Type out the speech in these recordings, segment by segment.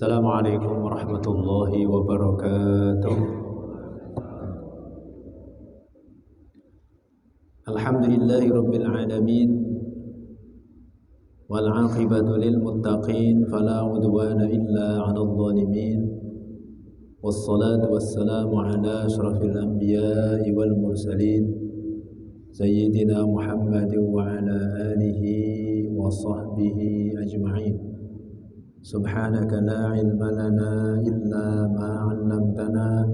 Assalamualaikum warahmatullahi wabarakatuh. Alhamdulillahi rabbil alamin, wal aqibatu lil muttaqin, fala udwana illa 'alal zalimin. Wassalatu wassalamu ala asyrafil anbiya'i wal mursalin, sayyidina Muhammadin wa ala alihi wa sahbihi ajma'in. Subhanaka la ilma lana illa ma 'allamtana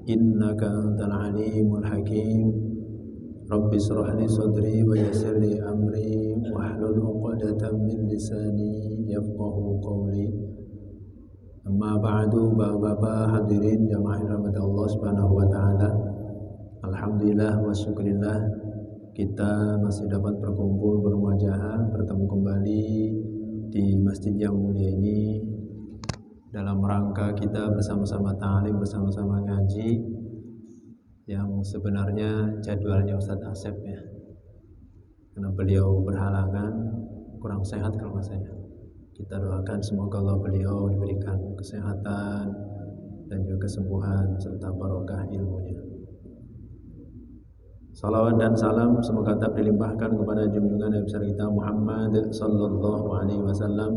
innaka antal alimul hakim. Rabbi shrah li sadri wa yassir li amri wahlul 'uqdatam min lisani yafqahu qawli. Amma ba'du, Bapak-bapak hadirin jamaah rahmat Allah Subhanahu wa taala. Alhamdulillah wa syukurillah, kita masih dapat berkumpul bermuajahah, bertemu kembali di masjid yang mulia ini dalam rangka kita bersama-sama ta'lim, bersama-sama ngaji yang sebenarnya jadwalnya Ustadz Asep ya, karena beliau berhalangan, kurang sehat kalau nggak saya. Kita doakan semoga Allah beliau diberikan kesehatan dan juga kesembuhan serta barokah ilmunya. Salawat dan salam semoga tetap dilimpahkan kepada junjungan Nabi besar kita Muhammad sallallahu alaihi wasallam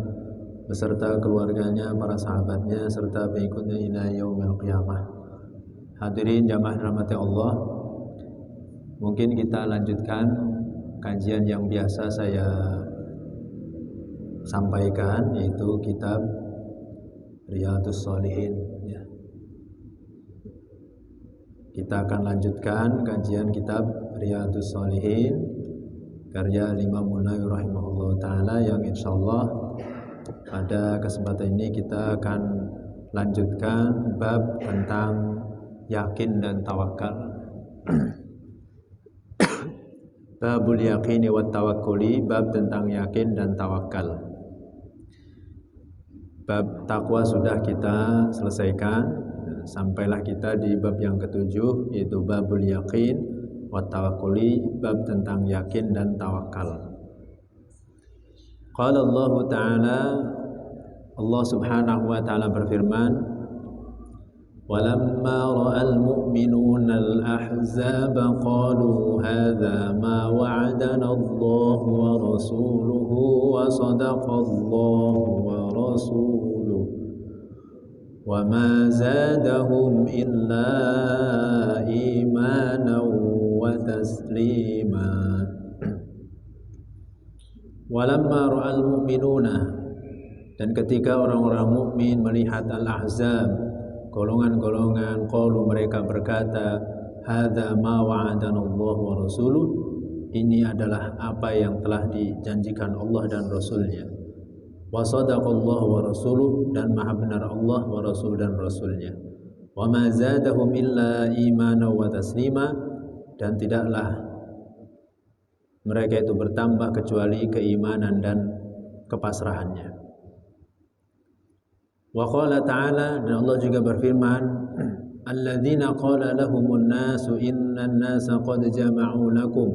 beserta keluarganya, para sahabatnya serta pengikutnya ila yaumil qiyamah. Hadirin jamaah rahmati Allah, mungkin kita lanjutkan kajian yang biasa saya sampaikan, yaitu kitab Riyadhus Shalihin ya. Kita akan lanjutkan kajian kitab Riyadhus Shalihin karya Imam Nawawi rahimahullah ta'ala, yang insyaallah pada kesempatan ini kita akan lanjutkan bab tentang yakin dan tawakal. Babul yaqini wat tawakkuli, bab tentang yakin dan tawakal. Bab takwa sudah kita selesaikan, sampailah kita di bab yang ketujuh, yaitu babul yaqin wat tawakkuli, bab tentang yakin dan tawakal. Qala Allah Ta'ala, Allah Subhanahu wa taala berfirman, walamma ra'al mu'minuna al-ahzaba qalu hadza ma wa'adana Allah wa rasuluhu wa sadaqa Allah wa rasuluhu wa ma zadahum illa imanan wa taslima. Walamma ra'al mu'minuna, dan ketika orang-orang mukmin melihat al-ahzab, golongan-golongan, qalu, mereka berkata, hadza ma wa'adana Allah wa rasuluh, ini adalah apa yang telah dijanjikan Allah dan Rasulnya. Wa sadaqallahu wa rasuluh, dan maha benar Allah wa rasul dan rasulnya. Wa ma zadahum illa imana wa taslima, dan tidaklah mereka itu bertambah kecuali keimanan dan kepasrahannya. Wa qala ta'ala, dan Allah juga berfirman, alladzina qala lahumun nasu innan nasa qad jama'u lakum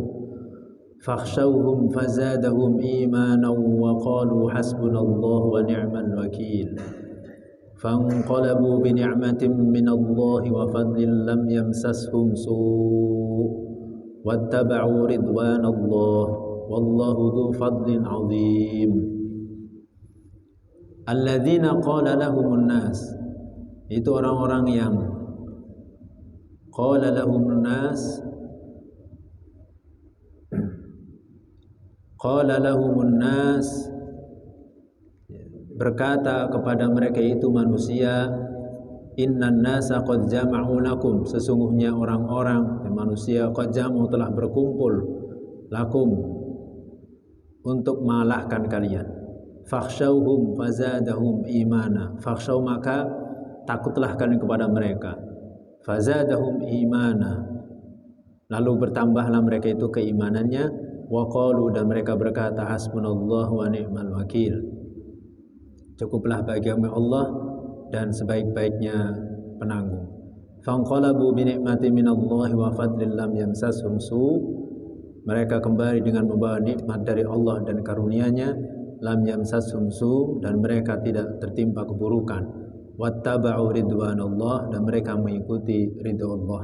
fakhshawhum fazadahum imanan wa qalu hasbunallahu wa ni'mal wakil fanqalabu bi ni'matin minallahi wa fadlin lam yamsashum su' wattaba'u ridwanallah wallahu dzu fadlin 'adzim. Alladzina qala lahumun nas, itu orang-orang yang qala lahumun nas, qala lahumun nas, berkata kepada mereka itu manusia, innan nasa qad jama'u lakum, sesungguhnya orang-orang dan manusia qad jama'u, telah berkumpul, lakum, untuk mengalahkan kalian. Fakhshawhum fazadahum imana, fakhshaw, maka takutlah kalian kepada mereka, fazadahum imana, lalu bertambahlah mereka itu keimanannya, wa qalu, dan mereka berkata, hasbunallahu wa ni'mal wakil, cukuplah bagi Allah dan sebaik-baiknya penanggung. Fanqalabu bi ni'matin minallahi wa fadlin lam yamsashum su, mereka kembali dengan membawa nikmat dari Allah dan karunia-Nya, lam yamsashum su, dan mereka tidak tertimpa keburukan. Wattaba'u ridwanallah, dan mereka mengikuti ridha Allah.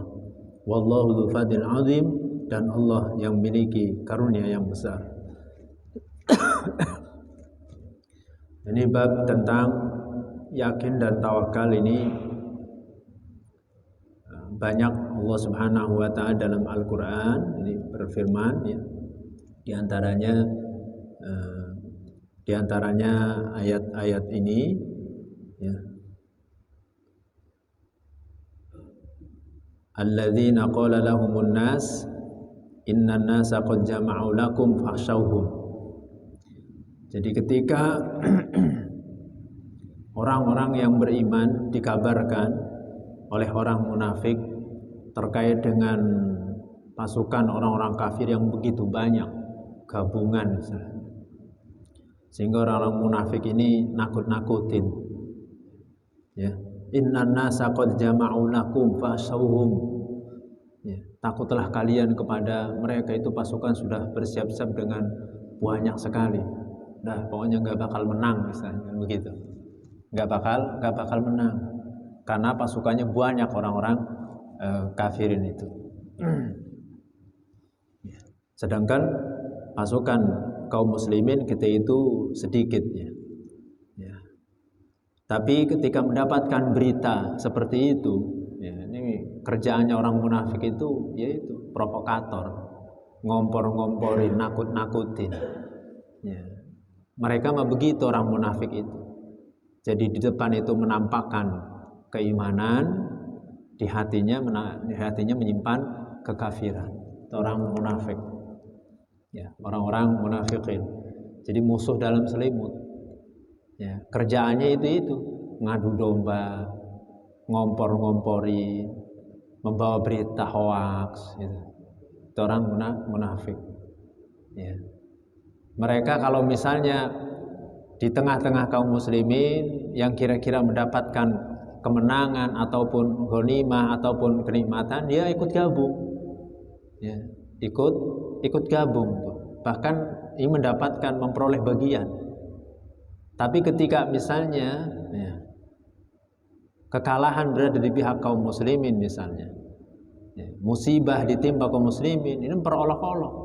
Wallahu dzul fadlil azim, dan Allah yang memiliki karunia yang besar. Ini bab tentang yakin dan tawakal. Ini banyak Allah Subhanahu wa taala dalam Al-Qur'an ini berfirman, ya. Di antaranya ayat-ayat ini, ya. Alladzina qala lahumun nas innan nasa qad jama'u lakum fakhshawhum. Jadi ketika orang-orang yang beriman dikabarkan oleh orang munafik terkait dengan pasukan orang-orang kafir yang begitu banyak gabungan misalnya, sehingga orang-orang munafik ini nakut-nakutin, ya, innan nasa qad jama'u lakum fakhshawhum, ya, takutlah kalian kepada mereka, itu pasukan sudah bersiap-siap dengan banyak sekali. Nah, pokoknya nggak bakal menang misalnya, begitu. Nggak bakal menang karena pasukannya banyak orang-orang kafirin itu. Sedangkan pasukan kaum muslimin kita itu sedikit, ya. Ya. Tapi ketika mendapatkan berita seperti itu, ya, ini kerjaannya orang munafik itu yaitu provokator, ngompor-ngomporin, nakut-nakutin. Ya. Mereka mah begitu orang munafik itu. Jadi di depan itu menampakkan keimanan, di hatinya menyimpan kekafiran. Itu orang munafik. Ya, orang-orang munafikin. Jadi musuh dalam selimut. Ya, kerjaannya itu ngadu domba, ngompor-ngompori, membawa berita hoaks, gitu. Itu orang munafik. Ya. Mereka kalau misalnya di tengah-tengah kaum muslimin yang kira-kira mendapatkan kemenangan ataupun ghanimah ataupun kenikmatan, dia ikut gabung, ya, ikut gabung, bahkan ini mendapatkan, memperoleh bagian. Tapi ketika misalnya, ya, kekalahan berada di pihak kaum muslimin misalnya, ya, musibah ditimpa kaum muslimin, ini memperolok-olok,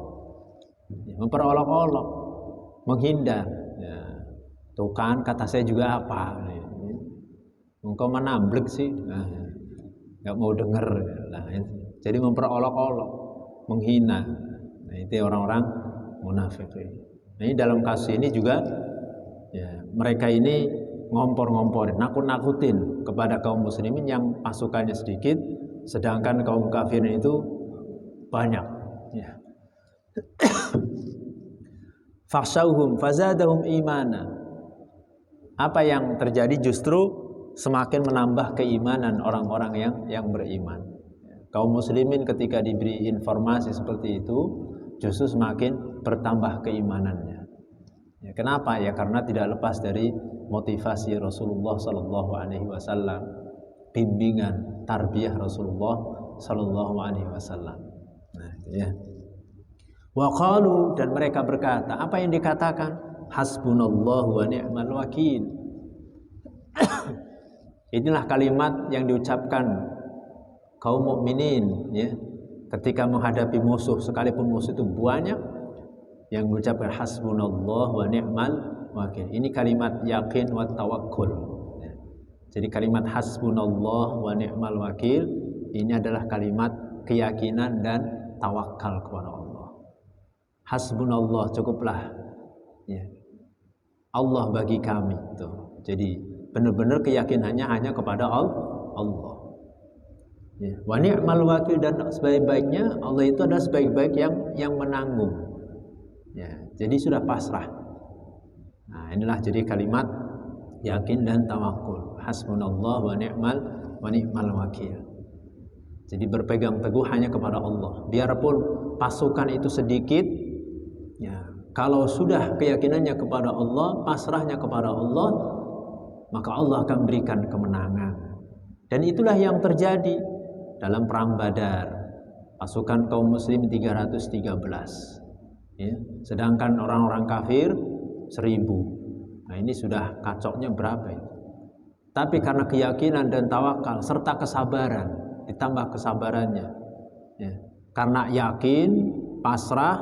menghindar, ya. Tuh kan kata saya juga apa, engkau menamblek sih, nggak mau denger, nah, jadi memperolok-olok, menghina. Nah, itu orang-orang munafik. Nah, ini dalam kasus ini juga, ya, mereka ini ngompor-ngomporin, nakut-nakutin kepada kaum muslimin yang pasukannya sedikit, sedangkan kaum kafirin itu banyak, ya. Fakhshawhum fazadahum imana. Apa yang terjadi justru semakin menambah keimanan orang-orang yang beriman. Kaum muslimin ketika diberi informasi seperti itu justru semakin bertambah keimanannya. Ya, kenapa? Ya karena tidak lepas dari motivasi Rasulullah Sallallahu Alaihi Wasallam, bimbingan, tarbiyah Rasulullah Sallallahu Alaihi Wasallam. Nah, ya. Wa qalu, dan mereka berkata, apa yang dikatakan? Hasbunallahu wa ni'mal wakil. Inilah kalimat yang diucapkan kaum mukminin, ya, ketika menghadapi musuh, sekalipun musuh itu banyak, yang mengucapkan hasbunallahu wa ni'mal wakil. Ini kalimat yakin wa tawakkul, ya. Jadi kalimat hasbunallahu wa ni'mal wakil ini adalah kalimat keyakinan dan tawakal kepada Allah. Hasbunallah, cukuplah, ya, Allah bagi kami. Tuh. Jadi benar-benar keyakinannya hanya kepada Allah. Ya. Wa ni'mal wakil, dan sebaik-baiknya Allah itu adalah sebaik-baik yang menanggung. Ya. Jadi sudah pasrah. Nah, inilah jadi kalimat yakin dan tawakul. Hasbunallah wa ni'mal wakil. Jadi berpegang teguh hanya kepada Allah. Biarpun pasukan itu sedikit, ya, kalau sudah keyakinannya kepada Allah, pasrahnya kepada Allah, maka Allah akan berikan kemenangan. Dan itulah yang terjadi dalam perang Badar. Pasukan kaum muslim 313, ya. Sedangkan orang-orang kafir 1000. Nah ini sudah kacoknya berapa itu? Tapi karena keyakinan dan tawakal serta kesabaran, ditambah kesabarannya, ya. Karena yakin, pasrah,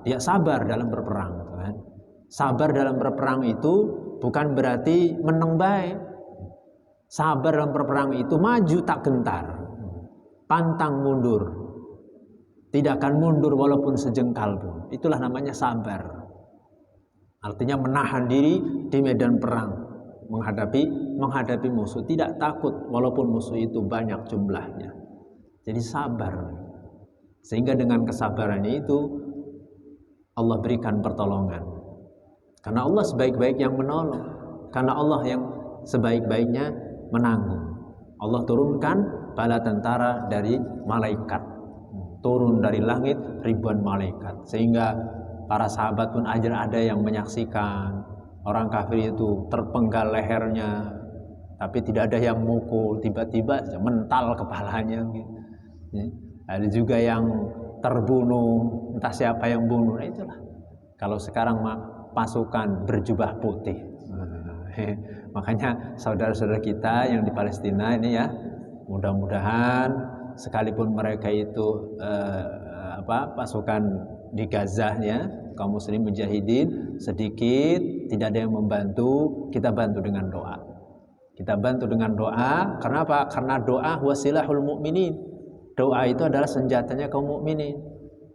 dia sabar dalam berperang, kan? Sabar dalam berperang itu bukan berarti menang baik. Sabar dalam berperang itu maju tak gentar, pantang mundur, tidak akan mundur walaupun sejengkal pun. Itulah namanya sabar. Artinya menahan diri di medan perang, menghadapi musuh, tidak takut walaupun musuh itu banyak jumlahnya. Jadi sabar. Sehingga dengan kesabaran itu Allah berikan pertolongan. Karena Allah sebaik-baik yang menolong, karena Allah yang sebaik-baiknya menanggung. Allah turunkan bala tentara dari malaikat, turun dari langit ribuan malaikat, sehingga para sahabat pun ada yang menyaksikan orang kafir itu terpenggal lehernya, tapi tidak ada yang mukul, tiba-tiba mental kepalanya gitu. Ada juga yang terbunuh, entah siapa yang bunuh. Nah, itulah kalau sekarang pasukan berjubah putih. Makanya saudara-saudara kita yang di Palestina ini ya, mudah-mudahan sekalipun mereka itu pasukan di Gaza ya, kaum muslim mujahidin sedikit tidak ada yang membantu, kita bantu dengan doa. Kita bantu dengan doa. Kenapa? Karena doa wasilahul mukminin. Doa itu adalah senjatanya kaum mukminin.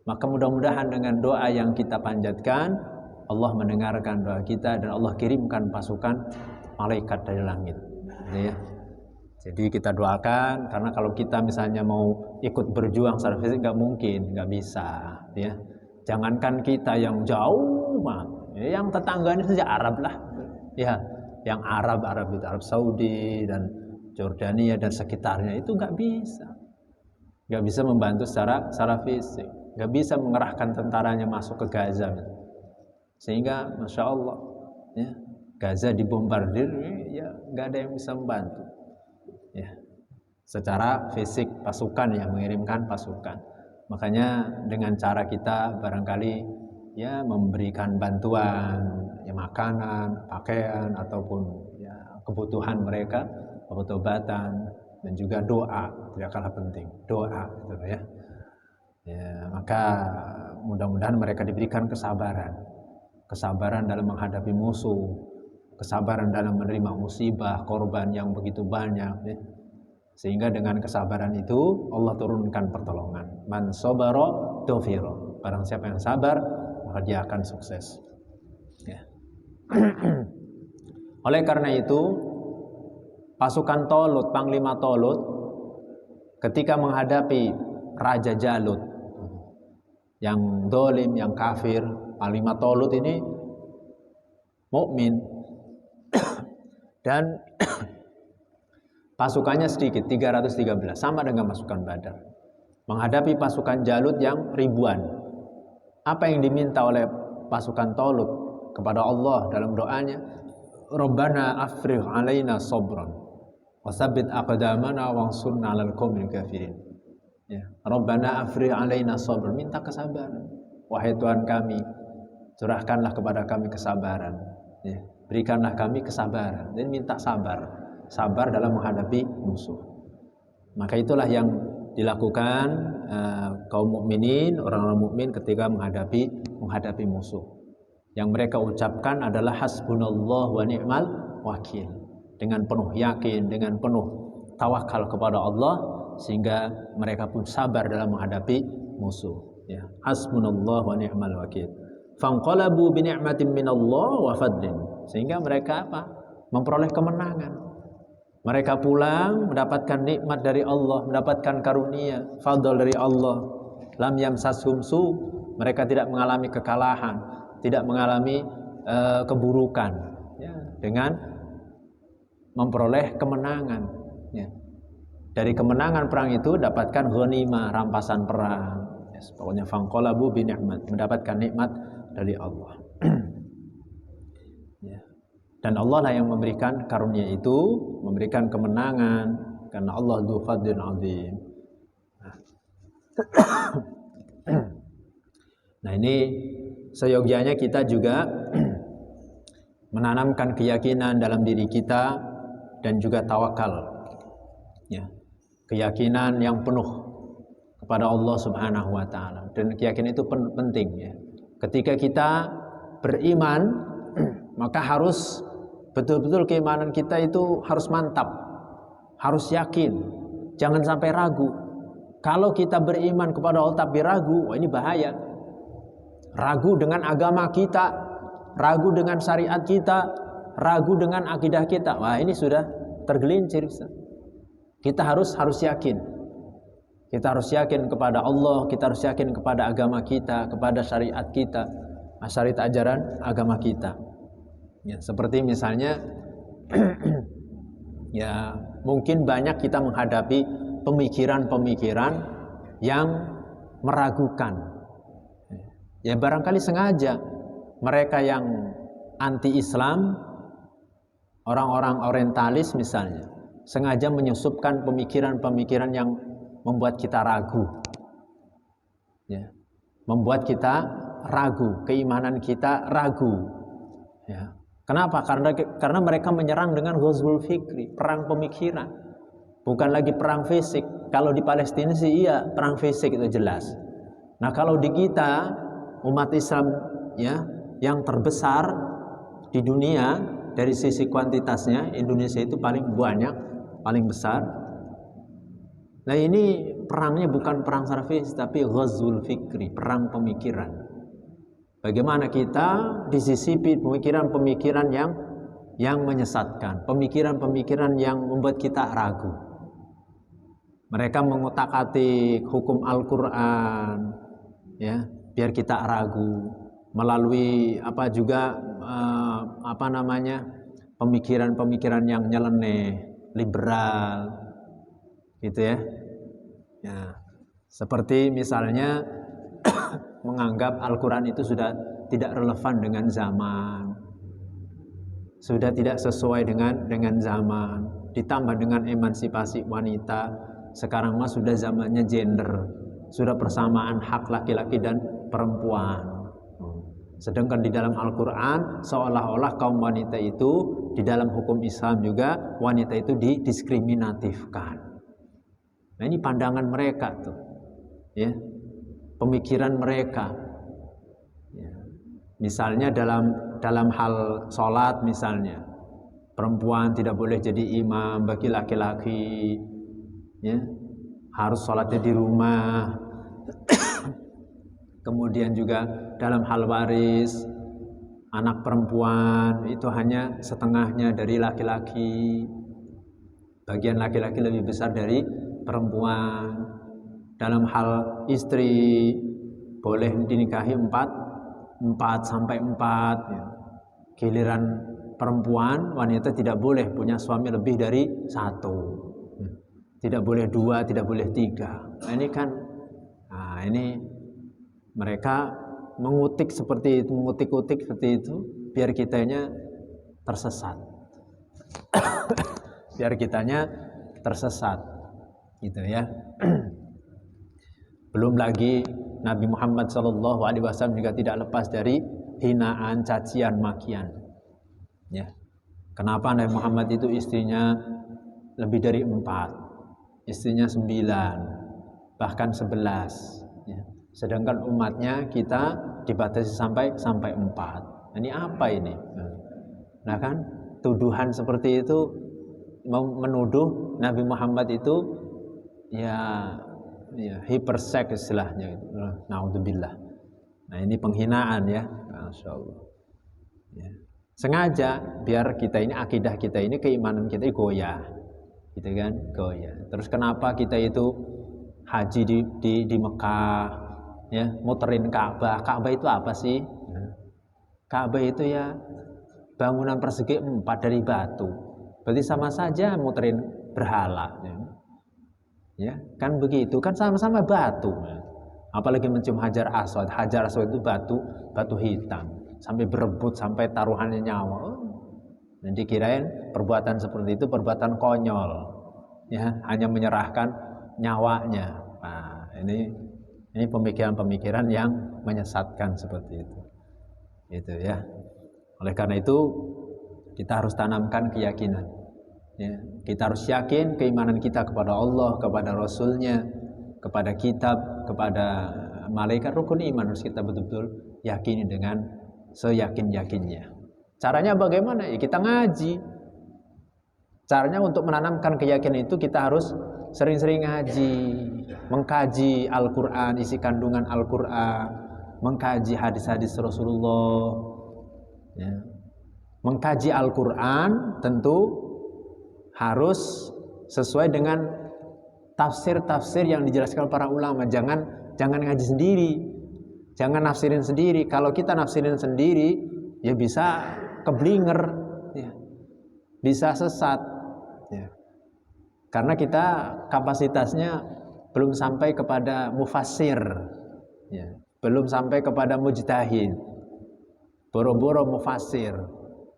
Maka mudah-mudahan dengan doa yang kita panjatkan, Allah mendengarkan doa kita dan Allah kirimkan pasukan malaikat dari langit. Ya. Jadi kita doakan, karena kalau kita misalnya mau ikut berjuang secara fisik nggak mungkin, nggak bisa. Ya. Jangankan kita yang jauh, yang tetangganya saja Arab lah. Ya, yang Arab itu Arab Saudi dan Jordania dan sekitarnya itu nggak bisa. Nggak bisa membantu secara fisik, nggak bisa mengerahkan tentaranya masuk ke Gaza, sehingga masya Allah, ya, Gaza dibombardir, ya nggak ada yang bisa membantu, ya, secara fisik pasukan yang mengirimkan pasukan. Makanya dengan cara kita barangkali ya memberikan bantuan, ya makanan, pakaian ataupun ya kebutuhan mereka, obat-obatan. Dan juga doa, tidak kalah penting, doa gitu ya. Ya, maka mudah-mudahan mereka diberikan kesabaran dalam menghadapi musuh, kesabaran dalam menerima musibah, korban yang begitu banyak ya. Sehingga dengan kesabaran itu Allah turunkan pertolongan. Man sabara dufira. Barang siapa yang sabar, maka dia akan sukses. Ya. Oleh karena itu pasukan Tolut, Panglima Tolut ketika menghadapi Raja Jalut yang dolim, yang kafir, Panglima Tolut ini mukmin dan pasukannya sedikit, 313, sama dengan pasukan Badar. Menghadapi pasukan Jalut yang ribuan. Apa yang diminta oleh pasukan Tolut kepada Allah dalam doanya? Rabbana afrigh alaina sabran wasabbit aqdamana wansurna 'alal qaumil kafirin. Ya, Rabbana afrigh alaina sabr, minta kesabaran. Wahai Tuhan kami, curahkanlah kepada kami kesabaran. Ya, berikanlah kami kesabaran dan minta sabar dalam menghadapi musuh. Maka itulah yang dilakukan kaum mukminin, orang-orang mukmin ketika menghadapi musuh. Yang mereka ucapkan adalah hasbunallah wa ni'mal wakil. Dengan penuh yakin, dengan penuh tawakal kepada Allah, sehingga mereka pun sabar dalam menghadapi musuh. Ya, hasbunallah wa ni'mal wakil. Fanqalabu bi ni'matin minallah wa fadlin. Sehingga mereka memperoleh kemenangan. Mereka pulang mendapatkan nikmat dari Allah, mendapatkan karunia, fadl dari Allah. Lam yamsashum su, mereka tidak mengalami kekalahan, tidak mengalami keburukan, ya, dengan memperoleh kemenangan. Ya. Dari kemenangan perang itu dapatkan ghanimah, rampasan perang. Yes, pokoknya fanqalabu bi ni'mat, mendapatkan nikmat dari Allah. Ya. Dan Allah lah yang memberikan karunia itu, memberikan kemenangan, karena Allah dzu fadlin azim. Nah ini seyogianya kita juga menanamkan keyakinan dalam diri kita dan juga tawakal, ya, keyakinan yang penuh kepada Allah Subhanahu wa taala. Dan keyakinan itu penting, ya. Ketika kita beriman, maka harus betul-betul keimanan kita itu harus mantap, harus yakin, jangan sampai ragu. Kalau kita beriman kepada Allah tapi ragu, wah ini bahaya. Ragu dengan agama kita, ragu dengan syariat kita, ragu dengan akidah kita, wah ini sudah tergelincir. Kita harus yakin. Kita harus yakin kepada Allah, kita harus yakin kepada agama kita, kepada syariat kita, syariat ajaran agama kita. Ya, seperti misalnya ya mungkin banyak kita menghadapi pemikiran-pemikiran yang meragukan. Ya barangkali sengaja mereka yang anti-Islam, orang-orang orientalis misalnya, sengaja menyusupkan pemikiran-pemikiran yang membuat kita ragu. Ya, membuat kita ragu, keimanan kita ragu. Ya. Kenapa? Karena mereka menyerang dengan ghazwul fikri, perang pemikiran. Bukan lagi perang fisik. Kalau di Palestina sih iya, perang fisik itu jelas. Nah, kalau di kita umat Islam, ya, yang terbesar di dunia dari sisi kuantitasnya, Indonesia itu paling banyak, paling besar. Nah, ini perangnya bukan perang secara fisik, tapi ghazwul fikri, perang pemikiran. Bagaimana kita disisipi pemikiran-pemikiran yang menyesatkan, pemikiran-pemikiran yang membuat kita ragu. Mereka mengotak-atik hukum Al-Quran, ya, biar kita ragu. Melalui pemikiran-pemikiran yang nyeleneh, liberal, gitu ya. Ya, seperti misalnya menganggap Al-Quran itu sudah tidak relevan dengan zaman, sudah tidak sesuai dengan zaman. Ditambah dengan emansipasi wanita. Sekarang mah sudah zamannya gender, sudah persamaan hak laki-laki dan perempuan. Sedangkan di dalam Al-Quran seolah-olah kaum wanita itu, di dalam hukum Islam juga wanita itu didiskriminatifkan. Nah ini pandangan mereka tuh, ya, pemikiran mereka. Ya. Misalnya dalam hal sholat misalnya, perempuan tidak boleh jadi imam bagi laki-laki. Ya, harus sholatnya di rumah. Kemudian juga dalam hal waris, anak perempuan itu hanya setengahnya dari laki-laki, bagian laki-laki lebih besar dari perempuan. Dalam hal istri boleh dinikahi 4 sampai 4, ya. Giliran perempuan, wanita tidak boleh punya suami lebih dari 1. Tidak boleh 2, tidak boleh 3. Nah ini kan, ini mereka mengutik seperti itu, mengutik-utik seperti itu, biar kitanya tersesat. Biar kitanya tersesat, gitu ya. Belum lagi Nabi Muhammad SAW juga tidak lepas dari hinaan, cacian, makian. Ya. Kenapa Nabi Muhammad itu istrinya lebih dari 4? Istrinya 9, bahkan 11, ya. Sedangkan umatnya kita dibatasi sampai 4. Ini apa ini? Nah kan tuduhan seperti itu menuduh Nabi Muhammad itu ya hiperseks istilahnya. Naudzubillah. Nah ini penghinaan ya, Masya Allah. Ya. Sengaja biar kita ini, akidah kita ini, keimanan kita goyah. Gitu kan, goyah. Terus kenapa kita itu haji di Mekah, ya, muterin Ka'bah? Ka'bah itu apa sih? Ka'bah itu ya bangunan persegi 4 dari batu. Berarti sama saja muterin berhala. Ya, kan begitu, kan sama-sama batu. Apalagi mencium Hajar Aswad. Hajar Aswad itu batu hitam. Sampai berebut, sampai taruhannya nyawa. Dan dikirain perbuatan seperti itu perbuatan konyol, ya, hanya menyerahkan nyawanya. Nah, ini pemikiran-pemikiran yang menyesatkan seperti itu, gitu ya. Oleh karena itu Kita harus tanamkan keyakinan. Ya, kita harus yakin keimanan kita kepada Allah, kepada Rasul-Nya, kepada kitab, kepada malaikat. Rukun iman harus kita betul-betul yakini dengan seyakin-yakinnya. Caranya bagaimana? Ya kita ngaji. Caranya untuk menanamkan keyakinan itu kita harus sering-sering ngaji, mengkaji Al-Quran, isi kandungan Al-Quran, mengkaji hadis-hadis Rasulullah. Ya. Mengkaji Al-Quran tentu harus sesuai dengan tafsir-tafsir yang dijelaskan para ulama. Jangan ngaji sendiri, jangan nafsirin sendiri. Kalau kita nafsirin sendiri, ya bisa keblinger, ya. Bisa sesat, ya. Karena kita kapasitasnya belum sampai kepada mufassir, ya. Belum sampai kepada mujtahid. Boro-boro mufassir,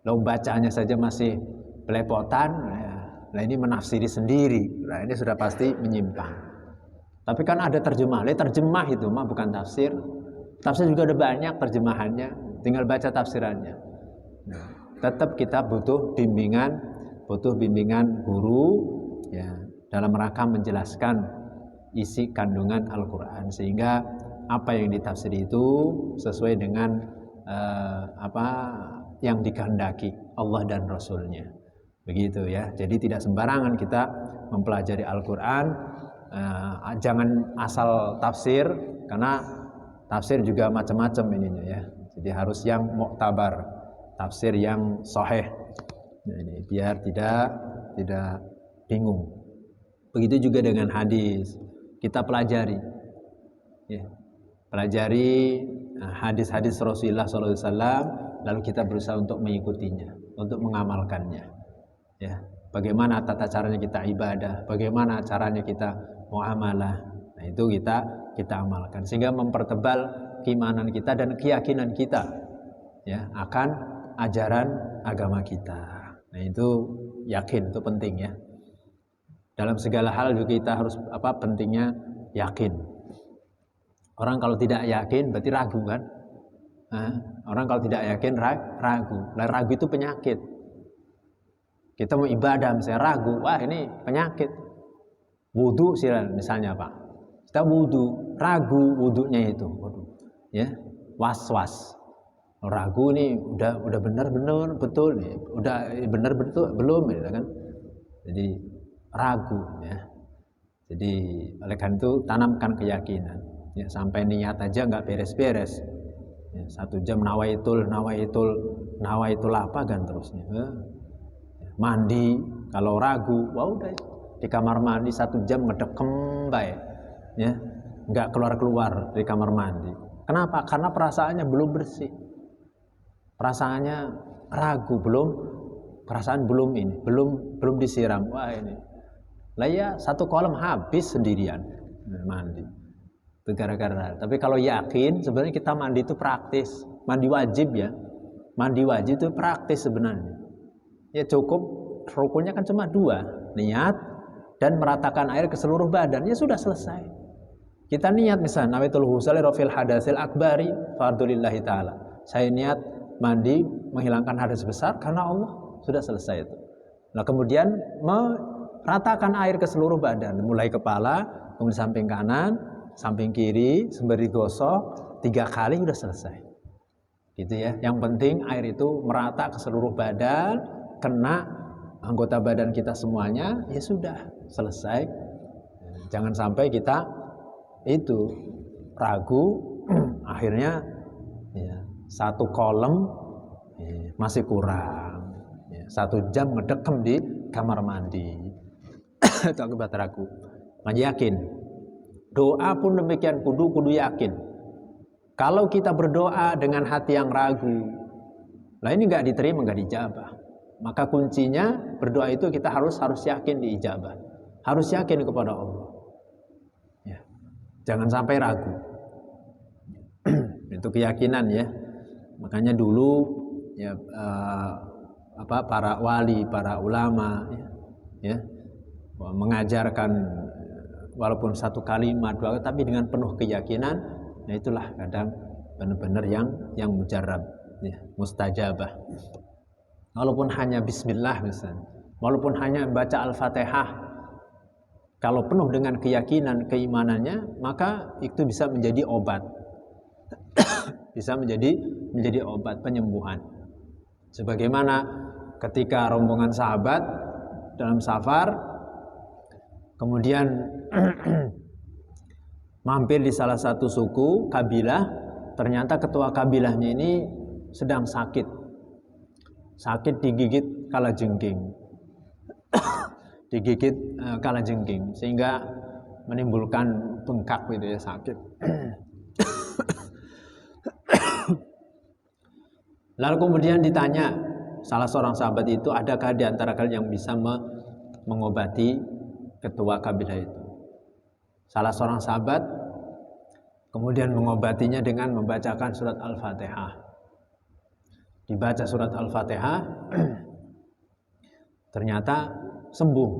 lalu bacanya saja masih belepotan, ya. Nah ini menafsiri sendiri, nah ini sudah pasti menyimpang. Tapi kan ada terjemah, terjemah itu mah bukan tafsir. Tafsir juga ada banyak terjemahannya, tinggal baca tafsirannya. Nah, tetap kita butuh bimbingan guru, ya, dalam rangka menjelaskan isi kandungan Al-Quran, sehingga apa yang ditafsiri itu sesuai dengan apa yang dikehendaki Allah dan Rasul-Nya. Begitu ya. Jadi tidak sembarangan kita mempelajari Al-Quran. Jangan asal tafsir, karena tafsir juga macam-macam ininya ya. Jadi harus yang muktabar, tafsir yang sahih. Nah, ini biar tidak bingung. Begitu juga dengan hadis. Kita pelajari, ya. Pelajari hadis-hadis Rasulullah SAW, lalu kita berusaha untuk mengikutinya, untuk mengamalkannya. Ya, bagaimana tata caranya kita ibadah, bagaimana caranya kita muamalah. Nah, itu kita amalkan sehingga mempertebal keimanan kita dan keyakinan kita, ya, akan ajaran agama kita. Nah, itu yakin, itu penting ya. Dalam segala hal juga kita harus pentingnya yakin. Orang kalau tidak yakin berarti ragu kan? Orang kalau tidak yakin ragu. Ragu itu penyakit. Kita mau ibadah misalnya ragu, wah ini penyakit. Wudu misalnya Pak, kita wudu, ragu wudunya itu, ya, was-was, ragu nih udah benar betul nih, udah benar betul belum, ya kan? Jadi ragu, ya. Jadi oleh karena itu tanamkan keyakinan, ya, sampai niat aja nggak beres-beres, ya, 1 jam nawaitul apa kan terusnya. Mandi, kalau ragu, wah udah di kamar mandi 1 jam ngedekem baik, ya, nggak keluar dari kamar mandi. Kenapa? Karena perasaannya belum bersih, perasaannya ragu, perasaan belum disiram. Wah ini, lah ya 1 kolam habis sendirian mandi. Itu gara-gara. Tapi kalau yakin, sebenarnya kita mandi itu praktis, mandi wajib ya, mandi wajib itu praktis sebenarnya. Ya cukup, rukunnya kan cuma 2, niat dan meratakan air ke seluruh badan, ya sudah selesai. Kita niat misalnya nawaitul ghusl rafil hadasil akbari fardulillahi ta'ala. Saya niat mandi menghilangkan hadas besar karena Allah, sudah selesai itu. Nah kemudian meratakan air ke seluruh badan, mulai kepala, kemudian samping kanan, samping kiri, sembari gosok 3 kali sudah selesai. Gitu ya. Yang penting air itu merata ke seluruh badan, kena anggota badan kita semuanya, ya sudah selesai. Jangan sampai kita itu ragu, akhirnya ya, 1 kolam ya, masih kurang, ya, 1 jam ngedekem di kamar mandi. Itu akibat ragu. Nah, yakin. Doa pun demikian, kudu yakin. Kalau kita berdoa dengan hati yang ragu, lah ini nggak diterima, nggak dijabah. Maka kuncinya berdoa itu kita harus yakin diijabah, harus yakin kepada Allah. Ya. Jangan sampai ragu. Itu keyakinan ya. Makanya dulu ya para wali, para ulama ya mengajarkan walaupun 1 kalimat 2, tapi dengan penuh keyakinan. Nah itulah kadang benar-benar yang mujarab, ya, mustajabah. walaupun hanya bismillah misalnya, walaupun hanya baca Al-Fatihah, kalau penuh dengan keyakinan, keimanannya, maka itu bisa menjadi obat. Bisa menjadi obat penyembuhan. Sebagaimana ketika rombongan sahabat dalam safar, kemudian mampir di salah satu suku, kabilah, ternyata ketua kabilahnya ini sedang sakit digigit kalajengking. Digigit kalajengking sehingga menimbulkan bengkak gitu ya, sakit. Lalu kemudian ditanya salah seorang sahabat itu, adakah di antara kalian yang bisa mengobati ketua kabilah itu? Salah seorang sahabat kemudian mengobatinya dengan membacakan surat Al-Fatihah. Dibaca surat Al-Fatihah, ternyata sembuh.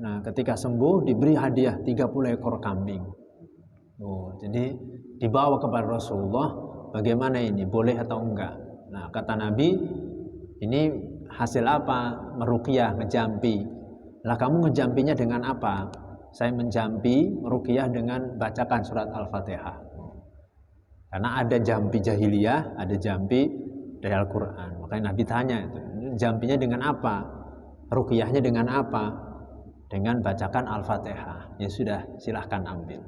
Nah, ketika sembuh diberi hadiah 30 ekor kambing. Jadi dibawa kepada Rasulullah, bagaimana ini, boleh atau enggak? Nah, kata Nabi, ini hasil apa? Meruqyah, ngejampi. Lah kamu ngejampinya dengan apa? Saya menjampi meruqyah dengan bacakan surat Al-Fatihah. Karena ada jampi jahiliyah, ada jampi dari Al-Quran. Makanya Nabi tanya itu, jampinya dengan apa? Ruqyahnya dengan apa? Dengan bacakan Al-Fatihah. Ya sudah, silahkan ambil.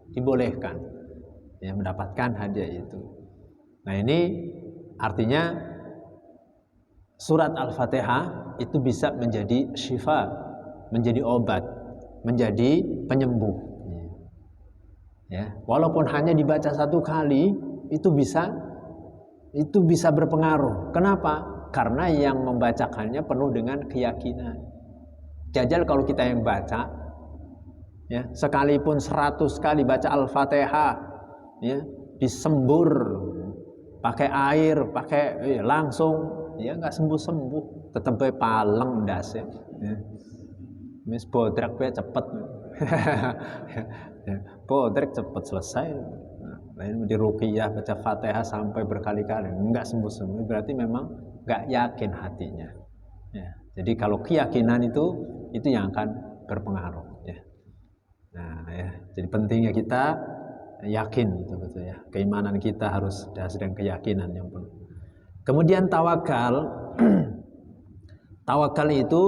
Dibolehkan ya mendapatkan hadiah itu. Nah, ini artinya surat Al-Fatihah itu bisa menjadi syifa, menjadi obat, menjadi penyembuh. Ya, walaupun hanya dibaca satu kali, itu bisa berpengaruh. Kenapa? Karena yang membacakannya penuh dengan keyakinan. Jajal kalau kita yang baca, ya, sekalipun 100 kali baca Al-Fatihah, ya, disembur pakai air, pakai langsung, ya nggak sembuh, tetap paleng ndas ya. Mis bodrak bae cepet. Bodrak cepet selesai. Lain di ruqyah baca Fatihah sampai berkali-kali enggak sembuh, berarti memang enggak yakin hatinya. Ya, jadi kalau keyakinan itu yang akan berpengaruh ya. Nah, ya, jadi pentingnya kita yakin betul-betul ya. Keimanan kita harus dasar dengan keyakinan yang penuh. Kemudian tawakal. Tawakal itu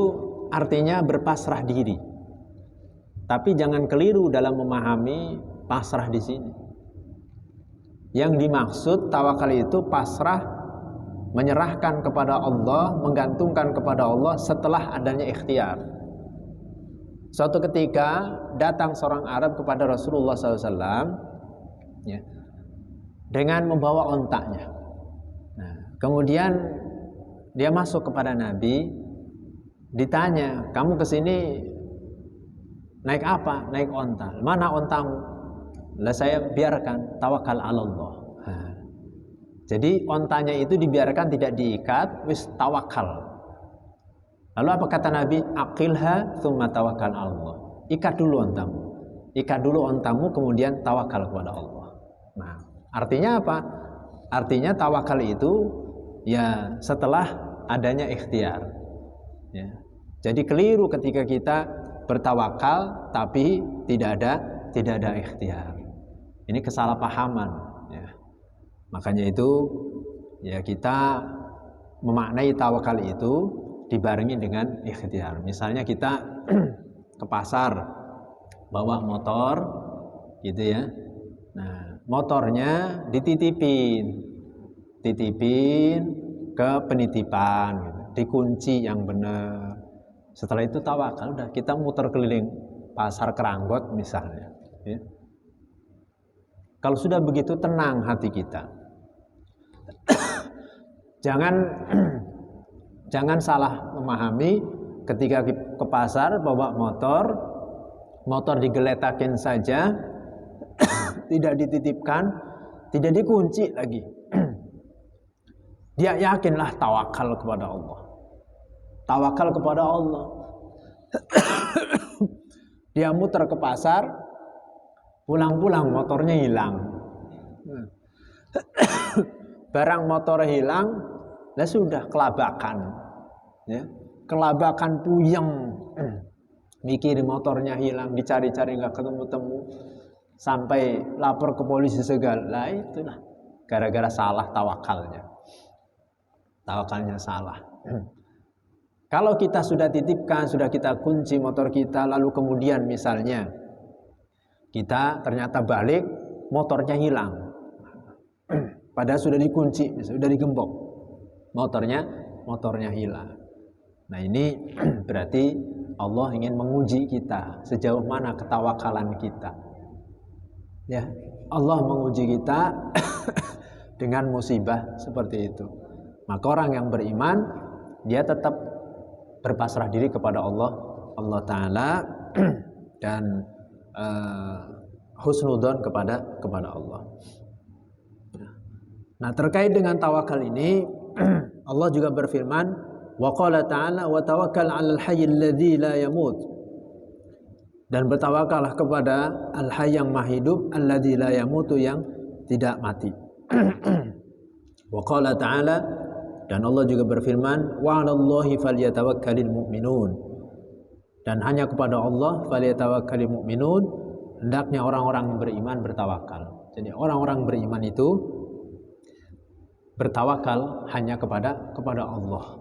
artinya berpasrah diri. Tapi jangan keliru dalam memahami pasrah di sini. Yang dimaksud tawakal itu pasrah, menyerahkan kepada Allah, menggantungkan kepada Allah setelah adanya ikhtiar. Suatu ketika datang seorang Arab kepada Rasulullah SAW ya, dengan membawa ontaknya. Nah, kemudian dia masuk kepada Nabi, ditanya, kamu kesini naik apa? Naik onta. Mana ontamu? Lah saya biarkan, tawakal ala Allah. Jadi ontanya itu dibiarkan, tidak diikat, wis tawakal. Lalu apa kata Nabi? Aqilha tsumma tawakkal Allah. Ikat dulu ontamu. Ikat dulu ontamu, kemudian tawakal kepada Allah. Nah, artinya apa? Artinya tawakal itu ya setelah adanya ikhtiar. Ya. Jadi keliru ketika kita bertawakal tapi tidak ada ikhtiar. Ini kesalahpahaman ya. Makanya itu ya kita memaknai tawakal itu dibarengi dengan ikhtiar. Misalnya kita ke pasar bawa motor gitu ya. Nah, motornya dititipin ke penitipan gitu. Dikunci yang benar. Setelah itu tawakal, udah kita muter keliling pasar Keranggot misalnya ya. Kalau sudah begitu tenang hati kita. Jangan salah memahami ketika ke pasar bawa motor digeletakin saja, tidak dititipkan, tidak dikunci lagi. Dia yakinlah tawakal kepada Allah. Tawakal kepada Allah. Dia muter ke pasar, pulang-pulang motornya hilang. Barang motor hilang, Lah sudah kelabakan. Ya. Kelabakan puyeng. Mikir motornya hilang, dicari-cari nggak ketemu-temu, sampai lapor ke polisi segala. Lah itulah gara-gara salah tawakalnya. Tawakalnya salah. Kalau kita sudah titipkan, sudah kita kunci motor kita, lalu kemudian misalnya kita ternyata balik, motornya hilang. Padahal sudah dikunci, sudah digembok. Motornya hilang. Nah ini berarti Allah ingin menguji kita sejauh mana ketawakalan kita. Ya, Allah menguji kita dengan musibah seperti itu. Maka orang yang beriman dia tetap berpasrah diri kepada Allah Ta'ala dan husnudzon kepada Allah. Nah, terkait dengan tawakal ini Allah juga berfirman, wa qala ta'ala wa tawakkal 'alal hayyil ladzi la yamut. Dan bertawakallah kepada al-hayy yang maha hidup, alladzi la yamutu, yang tidak mati. Wa qala ta'ala, dan Allah juga berfirman, wa 'alallahi falyatawakkalul mu'minun. Dan hanya kepada Allah falyatawakkalul mu'minun, hendaknya orang-orang beriman bertawakal. Jadi orang-orang beriman itu bertawakal hanya kepada Allah.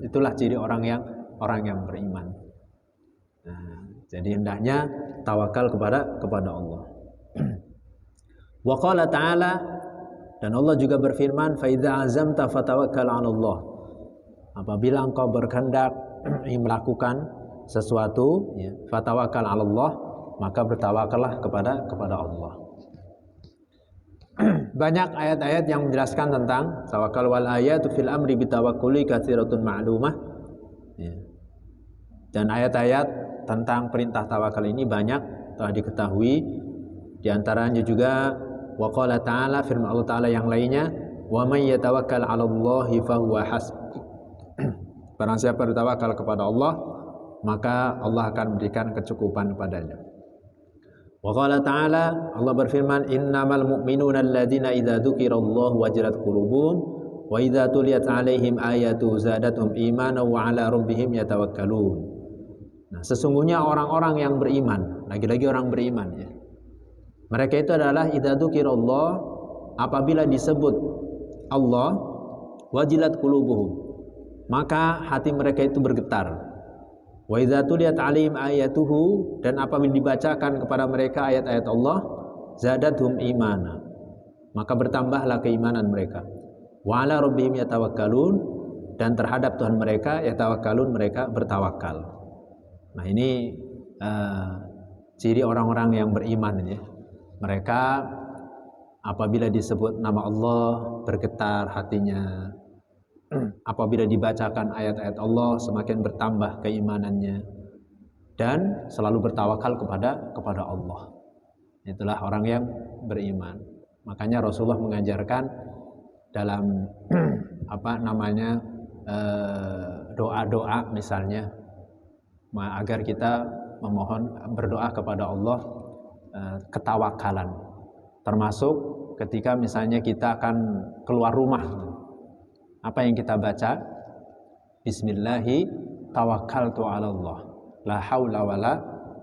Itulah ciri orang yang beriman. Nah, jadi hendaknya tawakal kepada Allah. Wa qala ta'ala, dan Allah juga berfirman, fa idza azamta fatawakkal 'ala Allah. Apabila engkau berkehendak melakukan sesuatu, ya, fatawakkal 'ala Allah, maka bertawakallah kepada Allah. Banyak ayat-ayat yang menjelaskan tentang tawakal, wal ayatu fil amri bitawakkuli katsiratun ma'lumah. Ya. Dan ayat-ayat tentang perintah tawakal ini banyak telah diketahui. Di antaranya juga wa qala ta'ala, firman Allah Ta'ala yang lainnya, wa may yatawakkal 'ala Allahi fahuwa hasbuh. Barang siapa bertawakal kepada Allah, maka Allah akan memberikan kecukupan padanya. Wa qala ta'ala, Allah berfirman, innamal mu'minuna alladzina idza dzukirallahu wajilat qulubuhum wa idza tuliyat 'alaihim ayatu zadatuhum imanan wa 'ala rabbihim yatawakkalun. Nah, sesungguhnya orang-orang yang beriman, lagi-lagi orang beriman, ya. Mereka itu adalah idza dzukirallah, apabila disebut Allah, wajilat qulubuhum, maka hati mereka itu bergetar. Wa idza tuliyat 'alaihim ayatuhu, dan apabila dibacakan kepada mereka ayat-ayat Allah, zadatuhum imana, maka bertambahlah keimanan mereka. Wa 'ala rabbihim yatawakkalun, dan terhadap Tuhan mereka yatawakkalun, mereka bertawakal. Nah, ini ciri orang-orang yang beriman ini. Mereka apabila disebut nama Allah bergetar hatinya. Apabila dibacakan ayat-ayat Allah semakin bertambah keimanannya, dan selalu bertawakal kepada Allah. Itulah orang yang beriman. Makanya Rasulullah mengajarkan dalam doa-doa misalnya, agar kita berdoa kepada Allah ketawakalan. Termasuk ketika misalnya kita akan keluar rumah, apa yang kita baca? Bismillahi tawakkaltu 'ala Allah, la haula wala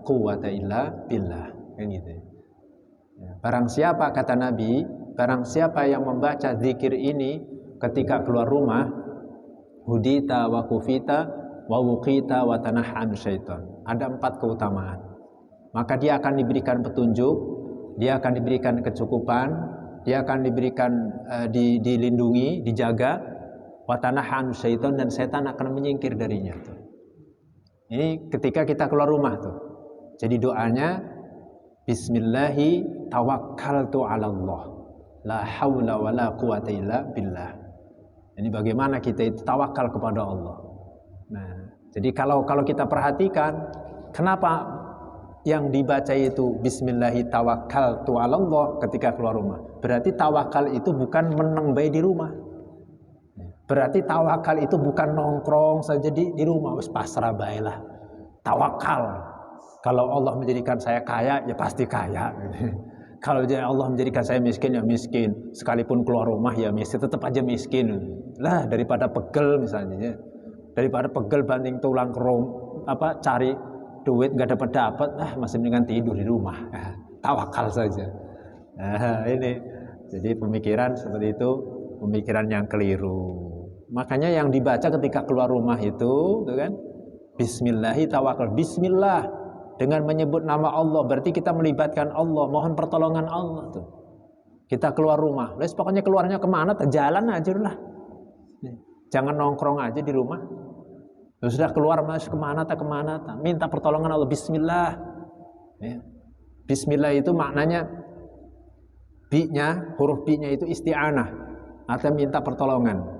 quwwata illa billah. Kan gitu. Ya. Barang siapa, kata Nabi, barang siapa yang membaca zikir ini ketika keluar rumah, hudita wa kufita wa wuqita wa tanahhan syaitan. Ada 4 keutamaan. Maka dia akan diberikan petunjuk, dia akan diberikan kecukupan, dia akan diberikan dilindungi, dijaga. Watanahan syaitan, dan setan akan menyingkir darinya. Ini ketika kita keluar rumah tuh. Jadi doanya Bismillahi tawakkaltu 'ala Allah, la haula wala quwwata illa billah. Ini bagaimana kita itu tawakal kepada Allah. Nah, jadi kalau kita perhatikan, kenapa yang dibaca itu Bismillahi tawakkaltu 'ala Allah ketika keluar rumah? Berarti tawakal itu bukan meneng bae di rumah. Berarti tawakal itu bukan nongkrong saja di rumah, wis pasrah bae lah. Tawakal. Kalau Allah menjadikan saya kaya, ya pasti kaya. Kalau Allah menjadikan saya miskin ya miskin, sekalipun keluar rumah ya miskin, tetap aja miskin. Lah daripada pegel misalnya, daripada pegel banting tulang cari duit nggak dapat, masih dengan tidur di rumah. Tawakal saja. Ini jadi pemikiran seperti itu, pemikiran yang keliru. Makanya yang dibaca ketika keluar rumah itu kan, Bismillahi tawakal, Bismillah dengan menyebut nama Allah, berarti kita melibatkan Allah, mohon pertolongan Allah tuh. Kita keluar rumah, les pokoknya keluarnya kemana? Jalan aja lah, jangan nongkrong aja di rumah. Sudah keluar mas kemana? Minta pertolongan Allah, Bismillah. Ya. Bismillah itu maknanya huruf bi-nya itu isti'anah, artinya minta pertolongan.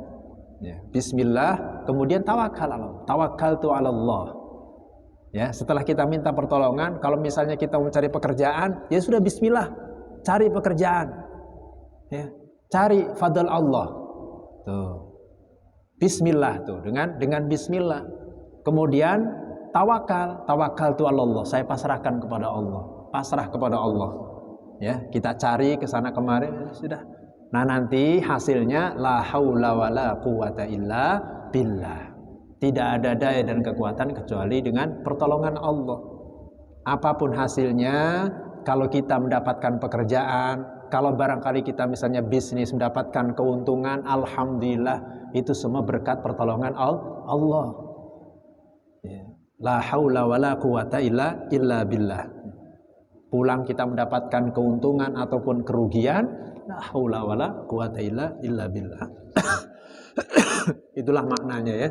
Ya, Bismillah, kemudian tawakal tu 'ala Allah. Ya, setelah kita minta pertolongan, kalau misalnya kita mencari pekerjaan, ya sudah Bismillah, cari pekerjaan. Ya, cari fadl Allah. Tuh. Bismillah tuh, dengan Bismillah. Kemudian tawakal tu 'ala Allah. Saya pasrahkan kepada Allah, pasrah kepada Allah. Ya, kita cari ke sana kemari, sudah. Nah nanti hasilnya la haula wala quwata illa billah. Tidak ada daya dan kekuatan kecuali dengan pertolongan Allah. Apapun hasilnya, kalau kita mendapatkan pekerjaan, kalau barangkali kita misalnya bisnis mendapatkan keuntungan, alhamdulillah, itu semua berkat pertolongan Allah. La haula wala quwata illa billah. Pulang kita mendapatkan keuntungan ataupun kerugian, la haula wala quwata illa billah. Itulah maknanya ya.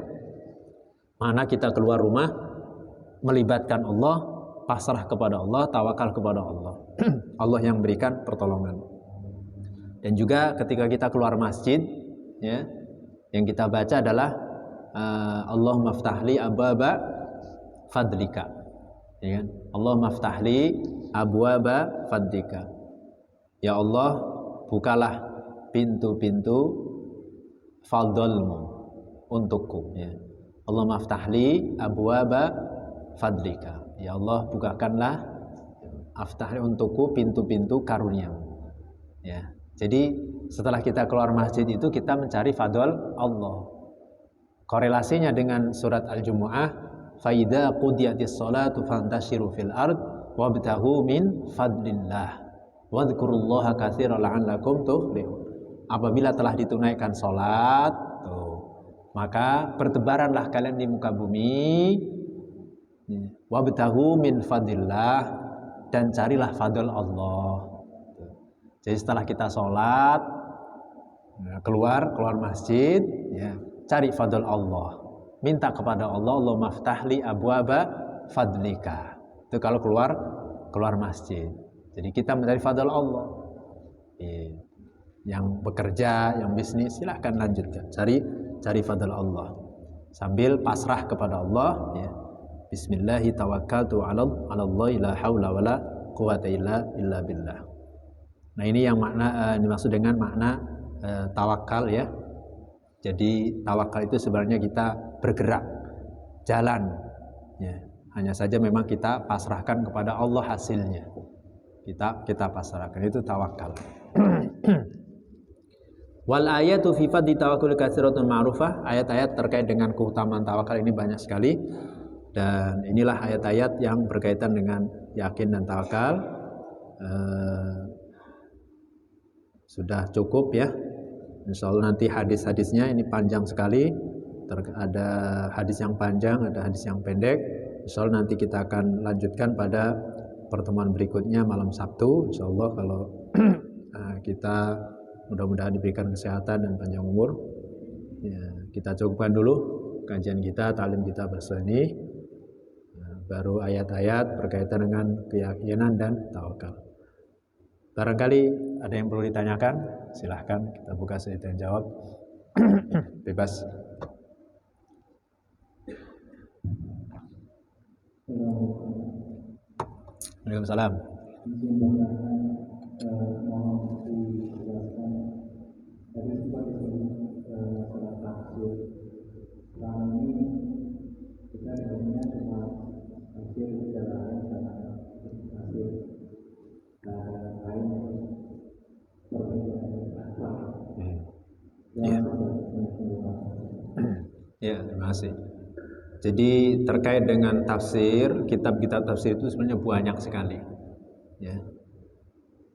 Mana kita keluar rumah melibatkan Allah, pasrah kepada Allah, tawakal kepada Allah. Allah yang berikan pertolongan. Dan juga ketika kita keluar masjid, ya, yang kita baca adalah Allahumma ftahli abwaba fadlika. Ya kan? Allahumma ftahli abwaba fadlika. Ya Allah, bukalah pintu-pintu fadlmu untukku. Ya. Allahumma ftahli abwaba fadlika. Ya Allah, bukakanlah aftahli untukku pintu-pintu karuniamu. Ya. Jadi setelah kita keluar masjid itu kita mencari fadl Allah. Korelasinya dengan surat Al-Jumu'ah, fa idza qudiyatis sholatu fantashiru fil ard wabtaghu min fadlillah wadhkurullaha katsiran la'allakum tuflihun. Apabila telah ditunaikan salat, maka bertebaranlah kalian di muka bumi, wabtaghu min fadlillah, dan carilah fadl Allah. Jadi setelah kita salat, keluar masjid, ya, cari fadl Allah, minta kepada Allah, Allahumma ftahli abwaba fadlika. Itu kalau keluar masjid. Jadi kita mencari fadl Allah. Yang bekerja, yang bisnis, silahkan lanjutkan. Cari fadl Allah. Sambil pasrah kepada Allah. Ya. Bismillahi tawakkaltu 'ala Allah la haula wala quwata illa billah. Nah ini yang dimaksud dengan makna tawakal ya. Jadi tawakal itu sebenarnya kita bergerak, jalan. Ya. Hanya saja memang kita pasrahkan kepada Allah hasilnya. Kita pasrahkan, itu tawakal. Wal ayatu fi fadli tawakkul katsiratun ma'rufah. Ayat-ayat terkait dengan keutamaan tawakal ini banyak sekali. Dan inilah ayat-ayat yang berkaitan dengan yakin dan tawakal. Sudah cukup ya. Insyaallah nanti hadis-hadisnya ini panjang sekali. Ada hadis yang panjang, ada hadis yang pendek. Insyaallah nanti kita akan lanjutkan pada pertemuan berikutnya malam Sabtu. Insyaallah kalau kita mudah-mudahan diberikan kesehatan dan panjang umur. Ya, kita cukupkan dulu kajian kita, talim kita bersama ini. Baru ayat-ayat berkaitan dengan keyakinan dan tawakal. Barangkali ada yang perlu ditanyakan, silahkan kita buka sesi tanya jawab. Bebas. Waalaikumsalam. Lain Ya, terima kasih. Jadi terkait dengan tafsir, kitab-kitab tafsir itu sebenarnya banyak sekali. Ya,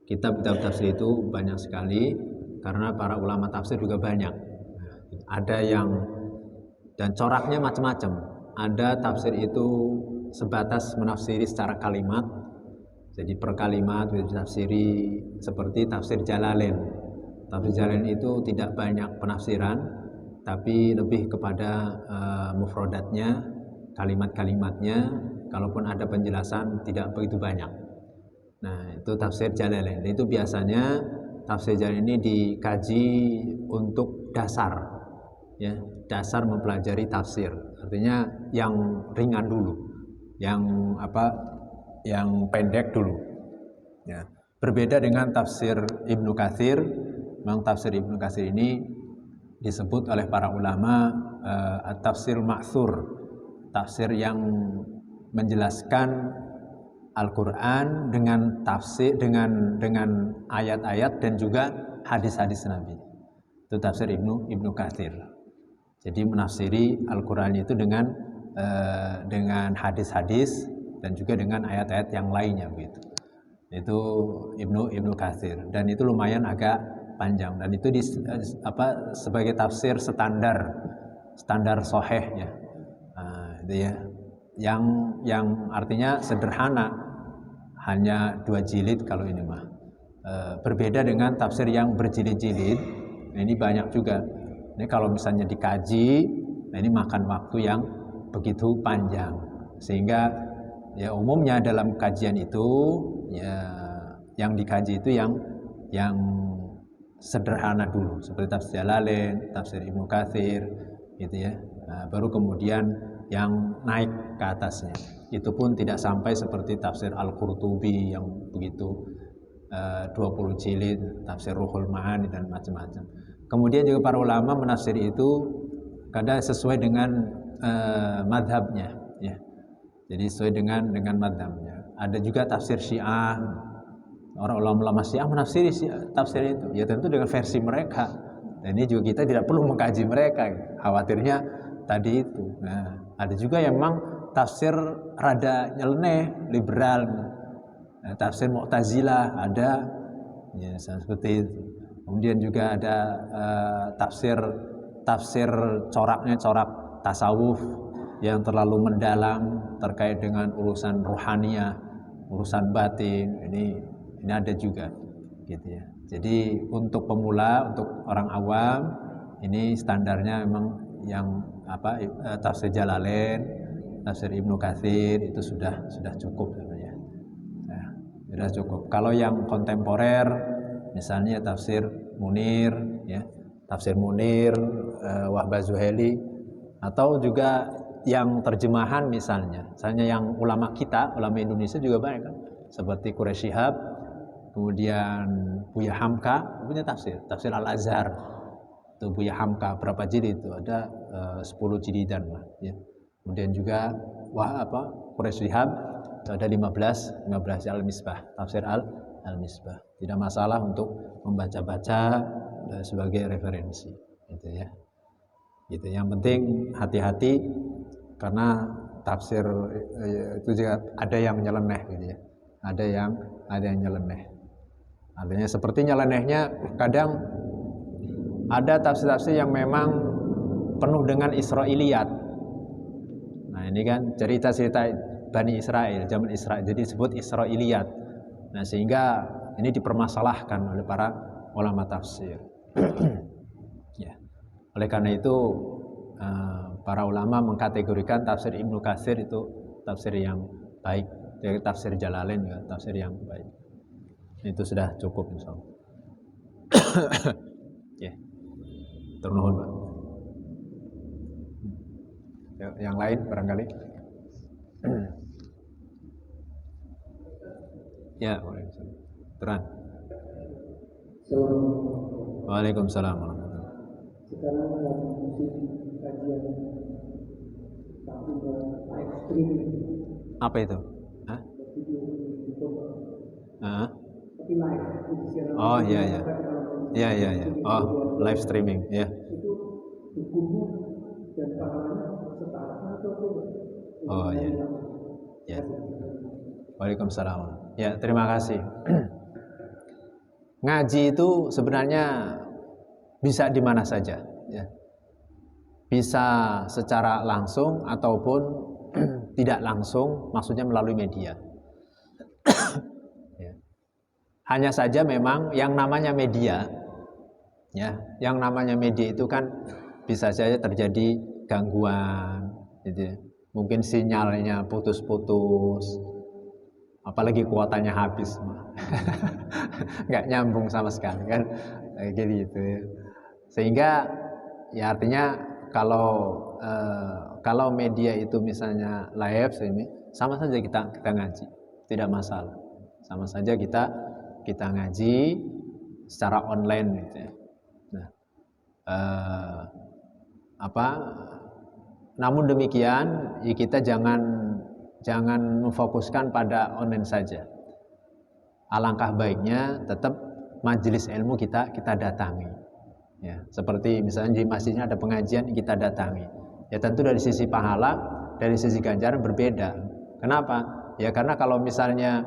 kitab-kitab tafsir itu banyak sekali karena para ulama tafsir juga banyak. Ada yang dan coraknya macam-macam. Ada tafsir itu sebatas menafsiri secara kalimat. Jadi per kalimat ditafsiri seperti tafsir Jalalain. Tafsir Jalalain itu tidak banyak penafsiran, tapi lebih kepada mufradatnya, kalimat-kalimatnya, kalaupun ada penjelasan tidak begitu banyak. Nah, itu tafsir Jalalain. Itu biasanya tafsir Jalalain ini dikaji untuk dasar, ya, dasar mempelajari tafsir. Artinya yang ringan dulu, yang pendek dulu. Ya. Berbeda dengan tafsir Ibnu Katsir. Memang tafsir Ibnu Katsir ini disebut oleh para ulama tafsir ma'thur, tafsir yang menjelaskan Al-Quran dengan tafsir dengan ayat-ayat dan juga hadis-hadis Nabi. Itu tafsir Ibnu Katsir. Jadi menafsiri Al-Quran itu dengan hadis-hadis dan juga dengan ayat-ayat yang lainnya begitu. Itu Ibnu Katsir dan itu lumayan agak panjang dan itu sebagai tafsir standar sahih ya. Itu ya. Yang artinya sederhana, hanya 2 jilid kalau ini mah. Berbeda dengan tafsir yang berjilid-jilid. Nah, ini banyak juga. Ini kalau misalnya dikaji, nah ini makan waktu yang begitu panjang. Sehingga ya umumnya dalam kajian itu ya yang dikaji itu yang sederhana dulu, seperti tafsir Jalalain, tafsir Ibnu Katsir gitu ya. Nah, baru kemudian yang naik ke atasnya. Itu pun tidak sampai seperti tafsir Al-Qurtubi yang begitu 20 jilid, tafsir Ruhul Ma'ani dan macam-macam. Kemudian juga para ulama menafsiri itu kadang sesuai dengan madhabnya ya. Jadi sesuai dengan madhabnya. Ada juga tafsir Syiah. Orang ulama Syiah menafsiri tafsir itu ya tentu dengan versi mereka. Dan ini juga kita tidak perlu mengkaji mereka. Khawatirnya tadi itu. Nah, ada juga yang memang tafsir rada nyeleneh, liberal. Nah, tafsir Mu'tazilah ada ya seperti itu. Kemudian juga ada tafsir coraknya corak tasawuf yang terlalu mendalam terkait dengan urusan rohaniah, urusan batin. Ini ada juga gitu ya. Jadi untuk pemula, untuk orang awam ini standarnya memang yang tafsir Jalalain, tafsir Ibnu Katsir itu sudah cukup sebenarnya. Nah, sudah cukup. Kalau yang kontemporer misalnya tafsir Munir ya, tafsir Munir, Wahbah Zuhaili, atau juga yang terjemahan misalnya yang ulama kita, ulama Indonesia juga banyak kan, seperti Quraisy Shihab, kemudian Buya Hamka punya tafsir Al-Azhar. Itu Buya Hamka berapa jilid itu? Ada 10 jilidan lah ya. Kemudian juga Quraisy Shihab ada 15 Al-Misbah, tafsir Al-Misbah. Tidak masalah untuk membaca-baca sebagai referensi gitu ya. Gitu. Yang penting hati-hati karena tafsir itu juga ada yang nyeleneh gitu ya. Ada yang nyeleneh. Artinya seperti nyelenehnya kadang ada tafsir-tafsir yang memang penuh dengan Israiliyat. Nah, ini kan cerita-cerita Bani Israel, zaman Israel, jadi disebut Israiliyat. Nah, sehingga ini dipermasalahkan oleh para ulama tafsir. Ya. Oleh karena itu para ulama mengkategorikan tafsir Ibnu Katsir itu tafsir yang baik, tafsir Jalalain juga tafsir yang baik. Itu sudah cukup insyaallah. Ya. Turnuhun, Pak. Yang lain barangkali. Ya, waalaikumsalam. Teran. Waalaikumsalam. Sekarang lagi musim kajian live streaming. Apa itu? Hah? Tapi live. Oh iya. Oh, live streaming ya. Itu hukumnya dan pahalanya setara atau tidak? Oh iya. Ya. Waalaikumsalam. Ya, terima kasih. Ngaji itu sebenarnya bisa di mana saja, ya. Bisa secara langsung ataupun tidak langsung, maksudnya melalui media. Ya. Hanya saja memang yang namanya media, ya, yang namanya media itu kan bisa saja terjadi gangguan, gitu ya. Mungkin sinyalnya putus-putus, apalagi kuotanya habis, nggak nyambung sama sekali kan, kayak gitu ya. Sehingga ya artinya kalau media itu misalnya live streaming, sama saja kita ngaji, tidak masalah. Sama saja kita ngaji secara online gitu ya. Nah, namun demikian ya kita jangan memfokuskan pada online saja. Alangkah baiknya tetap majelis ilmu kita datangi. Ya, seperti misalnya di masjidnya ada pengajian, kita datangi. Ya tentu dari sisi pahala, dari sisi ganjaran berbeda. Kenapa? Ya karena kalau misalnya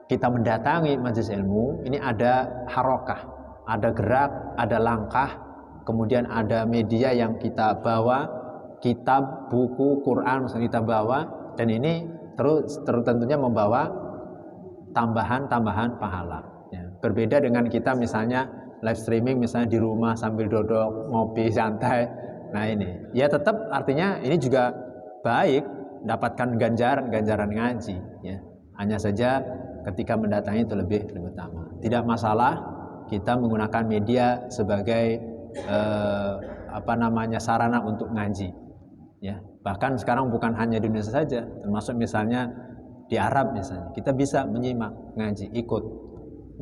kita mendatangi majelis ilmu, ini ada harokah, ada gerak, ada langkah, kemudian ada media yang kita bawa, kitab, buku, Quran misalnya kita bawa, dan ini terus tentunya membawa tambahan pahala. Ya, berbeda dengan kita misalnya live streaming misalnya di rumah sambil duduk ngopi santai. Nah ini ya tetap artinya ini juga baik, dapatkan ganjaran ngaji ya. Hanya saja ketika mendatangi itu lebih utama. Tidak masalah kita menggunakan media sebagai sarana untuk ngaji ya. Bahkan sekarang bukan hanya di Indonesia saja, termasuk misalnya di Arab misalnya, kita bisa menyimak ngaji, ikut.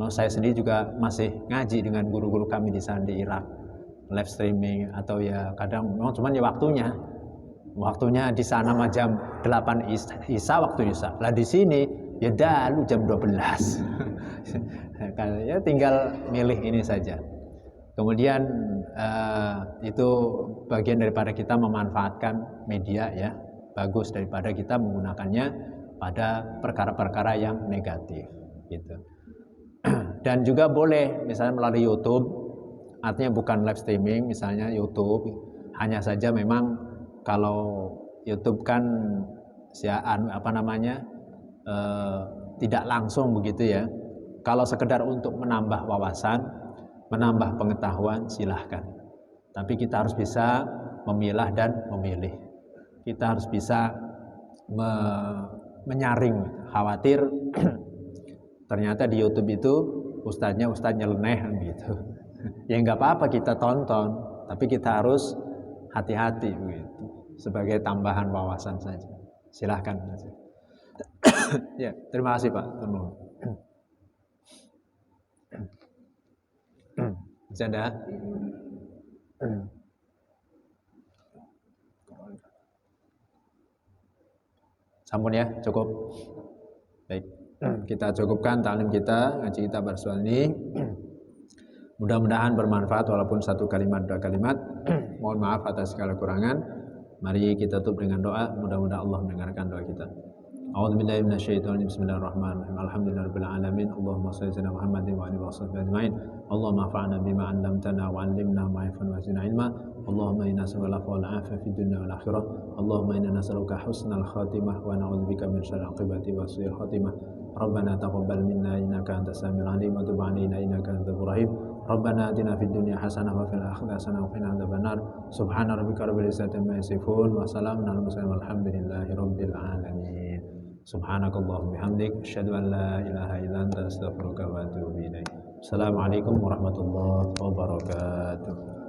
Saya sendiri juga masih ngaji dengan guru-guru kami di sana di Irak, live streaming atau ya kadang memang cuman ya waktunya di sana jam 8 Isya waktu Isya. Lah di sini ya dalu jam 12. Ya tinggal milih ini saja. Kemudian itu bagian daripada kita memanfaatkan media ya, bagus daripada kita menggunakannya pada perkara-perkara yang negatif gitu. Dan juga boleh misalnya melalui YouTube, artinya bukan live streaming misalnya YouTube, hanya saja memang kalau YouTube kan tidak langsung begitu ya. Kalau sekedar untuk menambah wawasan, menambah pengetahuan silahkan. Tapi kita harus bisa memilah dan memilih. Kita harus bisa menyaring, khawatir ternyata di YouTube itu ustadz nyeleneh gitu. Ya nggak apa-apa kita tonton, tapi kita harus hati-hati begitu. Sebagai tambahan wawasan saja. Silahkan. Ya, terima kasih Pak. Bisa ada? Sampun ya, cukup. Baik. Kita cukupkan taklim kita, ngaji kita bersama ini. Mudah-mudahan bermanfaat walaupun satu kalimat, dua kalimat. Mohon maaf atas segala kurangan. Mari kita tutup dengan doa. Mudah-mudahan Allah mendengarkan doa kita. A'udzubillahi minasyaitonir rajim. Bismillahirrahmanirrahim. Alhamdulillahirabbil alamin. Allahumma shalli ala Muhammadin wa alihi washabbihi ajmain. Allahumma anfa'na bima 'allamtana wa 'allimna ma yanfa'una wa zidna ilma. Allahumma inna nas'aluka al-'afwa wal 'afiyata fid dunya wal akhirah. Allahumma inna nas'aluka husnal khatimah wa na'udzubika min syarril 'aqibati wa su'il khatimah. Rabbana taqabbal minna innaka antas samiul 'alim wa tub 'alaina innaka antal rahim. Rabbana atina fid dunya hasanah wa fil akhirati hasanah wa qina adzabannar. Subhana rabbika rabbil izzati amma yasifun wa salamun alal mursalin walhamdulillahi rabbil alamin. Subhanakallahumma bihamdik asyhadu an la ilaha illa anta astaghfiruka wa atubu ilaik. Assalamualaikum warahmatullahi wabarakatuh.